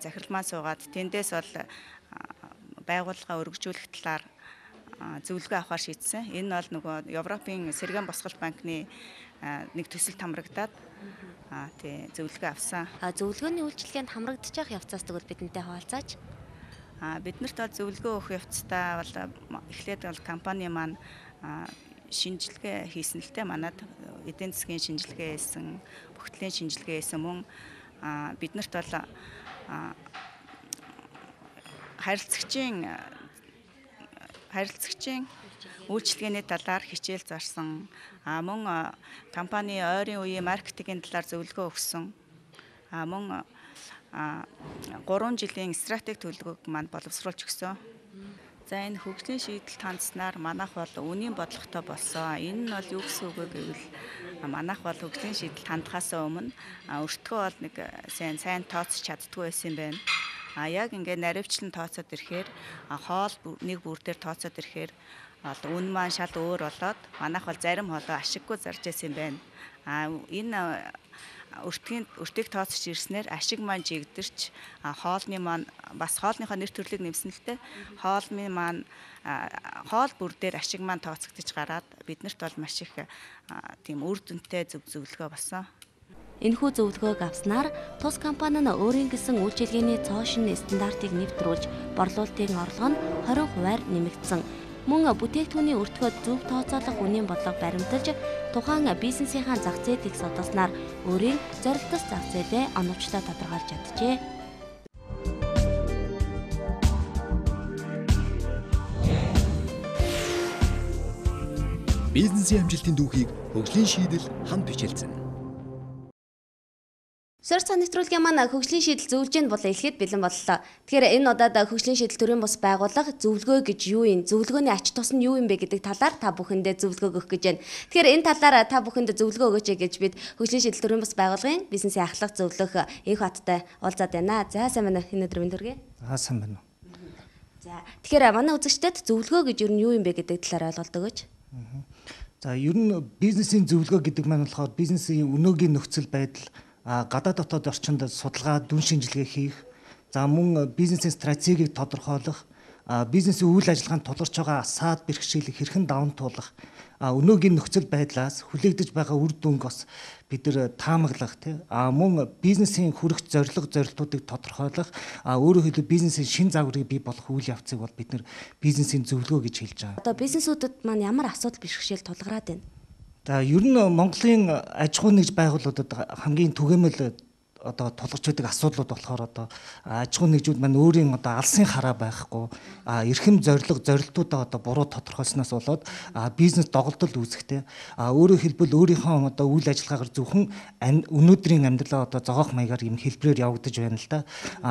захиралмаа суугаад тэндээс бол байгууллага өргөжүүлэх талаар зөвлөгөө авахар шийдсэн. Энэ бол нөгөө Европын Сэргээн Босгол банкны нэг төсөлд хамрагдаад тий зөвлөгөө авсан. Зөвлөгөөний үйлчилгээнд хамрагдаж явах явцаас тэгвэл бидэнтэй хуваалцаач. Биднэрт бол зөвлөгөө өгөх явцдаа бол эхлээд бол компани маань шинжилгээ хийсэн л дээ. Манад эдийн засгийн шинжилгээ хийсэн, бүхтлийн шинжилгээ хийсэн мөн биднэрт бол харилцагчийн үйлчилгээний талаар хичээл зарсан. Мөн компани ойрын үеийн маркетингийн талаар зөвлөгөө өгсөн. Мөн 3 жилийн стратеги төлөвлөгөөг манд боловсруулж өгсөн. За энэ хөгжлийн шийдэлд хандсанаар манайх бол үнийн бодлоготой болсон. Энэ нь бол юу гэсэн үг вэ гэвэл манайх бол хөгжлийн шийдэлд хандхаас өмнө өртгөө бол нэг сайн тооцож чаддгүй байсан юм байна. Яг ингээд наривчлан тооцоод ирэхээр хоол нэг бүр дээр тооцоод ирэхээр үн маань шал өөр болоод манайх бол зарим хоолой ашиггүй зарж байсан юм байна. Энэ өртгийг тооцож ирснээр ашиг маань жигдэрч хоолны маань бас хоолныхоо нэр төрлийг нэмсэн л дээ. Хоолны маань хоол бүр дээр ашиг маань тооцогдож гараад биднэрт бол маш их тийм үр дүнтэй зөвлөгөө болсон. Энэхүү зөвлөгөөг авснаар тус компани нь өөрийн гэсэн үйлчилгээний цоошин стандартыг нэвтрүүлж борлуулалтын орлого нь 20%-аар нэмэгдсэн. Мөн бүтээгдэхүүний өртгөөд зөв тооцоолох үнийн бодлого баримталж тухайн бизнесийнхаа зах зээлийг судалснаар өөрийн зорилттой зах зээлээ оновчтой тодорхойлж чаджээ. Бизнесийн амжилтын дүүхийг хөгжлийн шийдэл хамт бичэлцэн. Сорь санэтрүүлгийн маань хөгжлийн шийдэл зөвлөж бол эхлээд бэлэн боллоо. Тэгэхээр энэ удаад хөгжлийн шийдэл төрийн бас байгууллага зөвлөгөө гэж юу юм? Зөвлөгөөний ач тус нь юу юм бэ гэдэг талаар та бүхэндээ зөвлөгөө өгөх гэж байна. Тэгэхээр энэ талаар та бүхэндээ зөвлөгөө өгөөч гэж бид хөгжлийн шийдэл төрийн бас байгууллагын бизнесийн ахлах зөвлөх энх баттай уулзаад байна. За сайн байна уу? Энэ өдөр мэндүргээ. Сайн байна уу? За тэгэхээр манай үзэгчдэд зөвлөгөө гэж юу юм бэ гэдэг талаар ойлголт өгөөч. За ер нь бизнесийн зөвлөгөө гэдэг маань болохоор бизнесийн өнөөгийн нөхцөл байдал гадаад дотоод орчинд судалгаа, дүн шинжилгээ хийх, за мөн бизнесийн стратегийг тодорхойлох, бизнесийн үйл ажиллагаанд тулгарч байгаа асаад бэрхшээлийг хэрхэн даван туулах, өнөөгийн нөхцөл байдлаас хүлээгдэж байгаа үр дүнг бас бид нар таамаглах мөн бизнесийн хүрэх зорилтуудыг тодорхойлох, өөрөөр хэлбэл бизнесийн шин загварыг бий болгох үйл явцыг бол бид нар бизнесийн зөвлөгөө гэж хэлж байгаа. Одоо бизнесүүдэд маань ямар асуудал бэрхшээл тулгараад байна? За ер нь Монголын аж ахуй нэгж байгууллагуудад хамгийн түгээмэл одоо тулгарч байдаг асуудлууд болохоор одоо аж ахуй нэгжүүд маань өөрийн одоо алсын хараа байхгүй эрхэм зорилтуудаа одоо буруу тодорхойлсноос болоод бизнес доголдол үүсэхтэй өөрөөр хэлбэл өөрийнхөө одоо үйл ажиллагаагаар зөвхөн өнөөдрийн амьдралаа одоо зогоох маягаар юм хэлбэрээр явагдаж байна л да.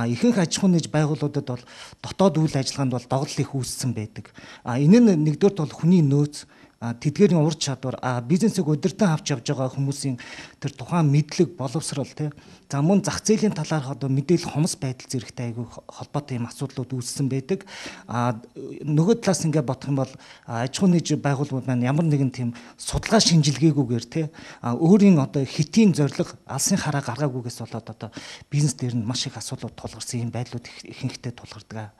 Ихэнх аж ахуй нэгж байгууллагуудад бол дотоод үйл ажиллагаанд бол доголдол их үүссэн байдаг. Энэ нь нэгдүгээрт бол хүний нөөц тэдгээрийн ур чадвар бизнесийг удирдан авч явж байгаа хүмүүсийн тэр тухайн мэдлэг боловсрол за мөн зах зээлийн талаарх одоо мэдээлэл хомс байдал зэрэгтэй айгүй холбоотой юм асуудлууд үүссэн байдаг. Нөгөө талаас ингээд бодох юм бол аж ахуй нэгж байгууллагууд маань ямар нэгэн тийм судалгаа шинжилгээгүйгээр өөрийн одоо хэтийн зорилго алсын хараа гаргаагүйгээс болоод одоо бизнес дээр нь маш их асуудлууд тулгарсан юм байдлууд ихэнхдээ тулгардаг.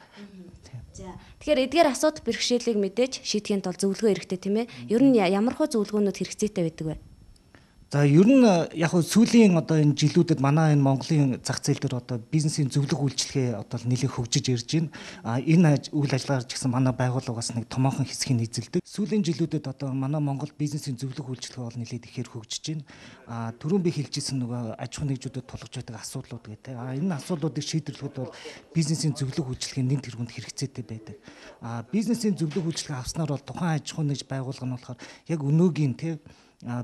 Тэгэхээр эдгээр асуудал бэрхшээлийг мэдээж шийдэхин тулд зөвлөгөө хэрэгтэй тийм ээ. Ер нь ямар хөө зөвлөгөөнүүд хэрэгцээтэй байдаг вэ? За ер нь яг хөө сүүлийн одоо энэ жилүүдэд манай энэ Монголын зах зээл дээр одоо бизнесийн зөвлөх үйлчилгээ одоо нэлээд хөгжиж ирж байна. Энэ үйл ажиллагаар ч гэсэн манай байгууллагаас нэг томоохон хэсгийг эзэлдэг. Сүүлийн жилүүдэд одоо манай Монгол бизнесийн зөвлөх үйлчилгээ бол нэлээд ихээр хөгжиж байна. Түрүүн би хэлжсэн нөгөө аж ахуй нэгжүүдэд тулгарч байдаг асуудлууд гэдэг. Энэ асуудлуудыг шийдвэрлэхэд бол бизнесийн зөвлөх үйлчилгээ нэн тэргуунд хэрэгцээтэй байдаг. Бизнесийн зөвлөх үйлчилгээ авснаар бол тухайн аж ахуй нэгж байгууллага нь болохоор яг өнөөгийн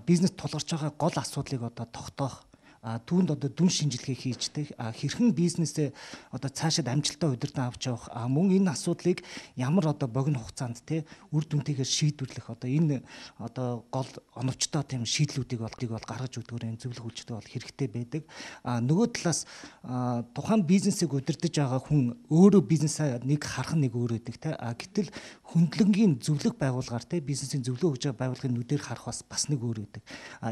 бизнес тулгарч байгаа гол асуудлыг одоо тогтоох түүнд одоо дүн шинжилгээ хийждэг хэрхэн бизнесээ одоо цаашид амжилттай удирдан авч явах мөн энэ асуудлыг ямар одоо богино хугацаанд үр дүнтэйгээр шийдвэрлэх одоо энэ одоо гол оновчтой тийм шийдлүүдийг бол гаргаж өгдөгөр энэ зөвлөх үйлчилгээ бол хэрэгтэй байдаг. Нөгөө талаас тухайн бизнесийг удирдах байгаа хүн өөрөө бизнесээ нэг харах нэг өөр байдаг гэтэл хөндлөнгийн зөвлөх байгууллагаар бизнесийн зөвлөө өгж байгаа байгууллагын нүдээр харах бас нэг өөр байдаг.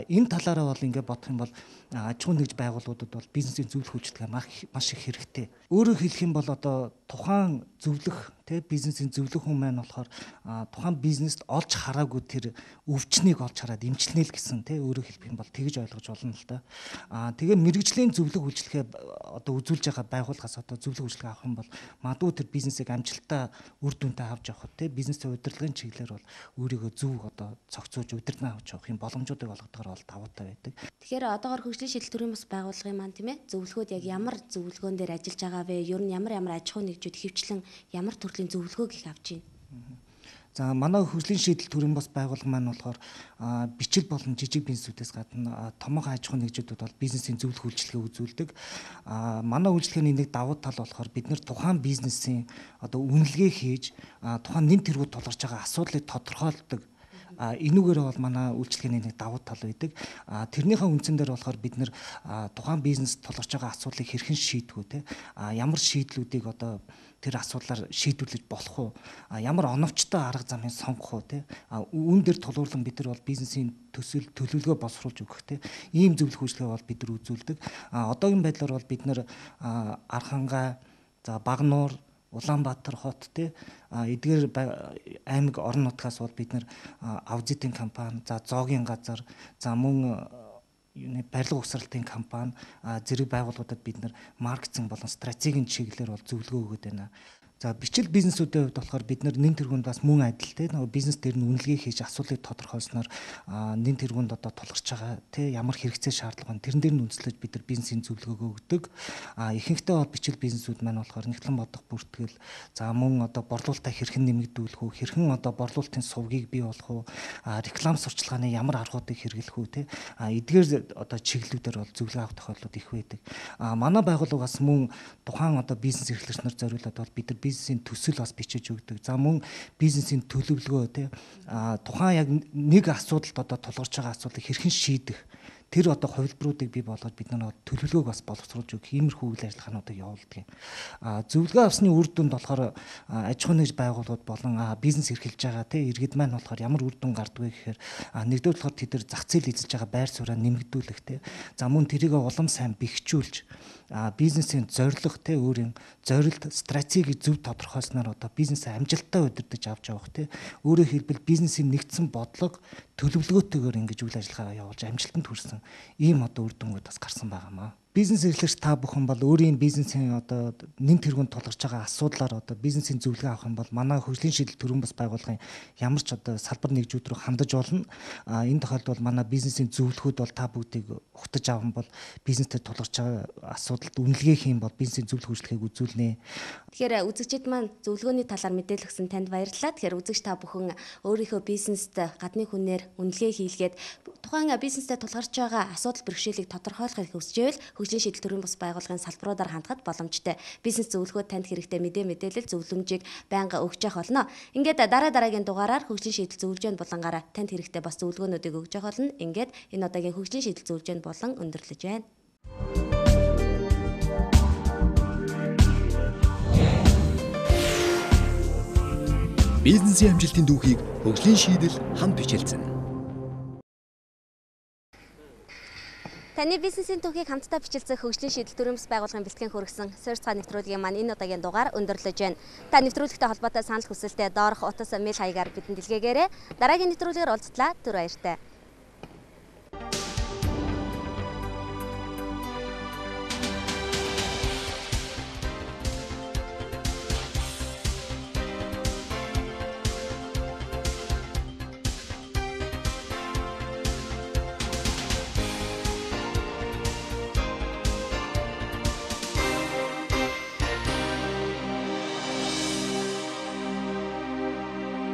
Энэ талаараа бол ингээд бодох юм бол аж аж ахуй нэгж байгууллагуудад бол бизнесийн зөвлөх үйлчлэгээ маш их хэрэгтэй. Өөрөөр хэлэх юм бол одоо тухайн зөвлөх бизнесийн зөвлөх хүн маань болохоор тухайн бизнест олж хараагүй тэр өвчнийг олж хараад эмчилнэ л гэсэн өөрөөр хэлэх юм бол тэгж ойлгож болно л да. Тэгээ мэрэгжлийн зөвлөх үйлчлэгээ одоо үзүүлж байгаа байгууллагаас одоо зөвлөх үйлчлэгээ авах юм бол магадгүй тэр бизнесийг амжилттай үр дүнтэй авч явахад бизнесийн удирдлагын чиглэлээр бол өөрийгөө зөв одоо цогцоож удирднаа авч явах юм боломжуудыг олгодогоор бол даваатай байдаг. Тэгэхээр одоогоор хөгжлийн шийдэл төрийн бас байгууллагын маань тийм ээ зөвлөгөөд яг ямар зөвлөгөөн дээр ажиллаж байгаа вэ? Ер нь ямар аж ахуй нэгжүүд хөвчлэн ямар төрлийн зөвлөгөөг их авч байна? За манай хөгжлийн шийдэл төрийн бас байгууллага маань болохоор бичил болон жижиг бизнесүүдээс гадна томоохон аж ахуй нэгжүүдэд бол бизнесийн зөвлөх үйлчлэгээ үзүүлдэг. Манай үйлчлэгээний нэг давуу тал болохоор бид нэр тухайн бизнесийн одоо үнэлгээ хийж тухайн нэн тэргүүд тулгарч байгаа асуудлыг тодорхойлдог. Энүүгээр бол манай үйлчлэгээний нэг давуу тал байдаг. Тэрнийхээ үндсэн дээр болохоор бид нэр тухайн бизнес тулгарч байгаа асуудлыг хэрхэн шийдвүү те ямар шийдлүүдийг одоо тэр асуудлаар шийдвэрлэж болох уу? Ямар оновчтой арга замыг сонгох уу те? Үүн дээр тулгуурлан бид нар бол бизнесийн төлөвлөгөө боловсруулж өгөх те. Ийм зөвлөх үйлчлэгээ бол бид нар үзүүлдэг. Одоогийн байдлаар бол бид нар Архангай, за Багнуур, Улаанбаатар хот эдгээр аймаг орон нутгаас бол бид нар аудитын компани, за зоогийн газар, за мөн барилга угсралтын компани зэрэг байгууллагуудад бид нар маркетинг болон стратегийн чиглэлээр бол зөвлөгөө өгöd байна. За бичил бизнесүүдийн хувьд болохоор бид нэн тэргуунд бас мөн адил нөгөө бизнес дээр нь үнэлгээ хийж асуудлыг тодорхойлсноор нэн тэргуунд одоо тулгарч байгаа ямар хэрэгцээ шаардлага байна тэрэн дээр нь үндэслэж бид нар бизнесийн зөвлөгөөгөө өгдөг. Ихэнхдээ бол бичил бизнесүүд маань болохоор нэгтлэн бодох бүртгэл, за мөн одоо борлуулалтаа хэрхэн нэмэгдүүлэх үү, хэрхэн одоо борлуулалтын сувгийг бий болгох уу, реклам сурчлагын ямар аргуудыг хэрэглэх үү эдгээр одоо чиглэлүүдээр бол зөвлөгөө авах тохиолдлууд их байдаг. Манай байгууллагаас мөн тухайн одоо бизнес эрхлэгч нар зориулаад бол бид нар бизнесийн төсөл бас бичиж өгдөг. За мөн бизнесийн төлөвлөгөө тухайн яг нэг асуудалд одоо тулгарч байгаа асуудлыг хэрхэн шийдэх тэр одоо хувилбаруудыг бий болгоод бид нар төлөвлөгөөг бас боловсруулж өгөх иймэрхүү үйл ажиллагаануудыг явуулдаг юм. Зөвлөгөө авсны үр дүнд болохоор аж ахуй нэгж байгууллагууд болон бизнес эрхэлж байгаа иргэд маань болохоор ямар үр дүн гарддаг вэ гэхээр нэгдүгээр болохоор тэд нар зах зээл эзэлж байгаа байр сууриа нэмэгдүүлэх за мөн тэрийг улам сайн бэхжүүлж бизнесийн зорилго өөрийн зорилт стратеги зөв тодорхойлсноор одоо бизнесээ амжилттай удирдах авч явах өөрөөр хэлбэл бизнесийн нэгдсэн бодлого төлөвлөгөөтэйгээр ингэж үйл ажиллагаа явуулж амжилтанд хүрсэн ийм одоо үр дүнгууд бас гарсан байгаамаа. Бизнес эрхлэгч та бүхэн бол өөрийн бизнесийн одоо нэн тэргуунд тулгарч байгаа асуудлаар одоо бизнесийн зөвлөгөө авах юм бол манай хөгжлийн шийдэл төрийн бас байгууллагын ямар ч одоо салбар нэгжүүд рүү хандаж болно. Энэ тохиолдолд манай бизнесийн зөвлөхүүд бол та бүгдийг ухтаж аван бол бизнестэй тулгарч байгаа асуудалд үнэлгээ хийм бол бизнесийн зөвлөх үйлчлэгийг үзүүлнэ. Тэгэхээр үзэгчид маань зөвлөгөөний талаар мэдээлэл өгсөн танд баярлалаа. Тэгэхээр үзэгч та бүхэн өөрийнхөө бизнест гадны хүнээр үнэлгээ хийлгээд тухайн бизнестэй тулгарч байгаа асуудал бэрхшээлийг тодорхойлохыг хүсжээвэл хөгжлийн шийдэл төрийн бас байгууллагын салбаруудаар хандхад боломжтой. Бизнес зөвлөгөөд танд хэрэгтэй мэдээлэл зөвлөмжийг байнга өгч явах болно. Ингээд дараагийн дугаараар хөгжлийн шийдэл зөвлөжөөнд булангаараа танд хэрэгтэй бас зөвлөгөөнүүдийг өгч явах болно. Ингээд энэ удаагийн хөгжлийн шийдэл зөвлөжөөнд болон өндөрлөж байна. Бизнесийн амжилтын дүүхийг хөгжлийн шийдэл хамт бичилсэн. Таны бизнесийн түүхийг хамтдаа бичилцэх хөгжлийн шийдэл төрийн бас байгууллагын бэлтгэн хүргэсэн Сорьцгай нэвтрүүлгийн маань энэ удаагийн дугаар өндөрлөж байна. Та нэвтрүүлэгтэй холбоотой санал хүсэлтээ доорх утас мэйл хаягаар бидэнд илгээгээрэй. Дараагийн нэвтрүүлгээр уулзтлаа. Түр баяртай.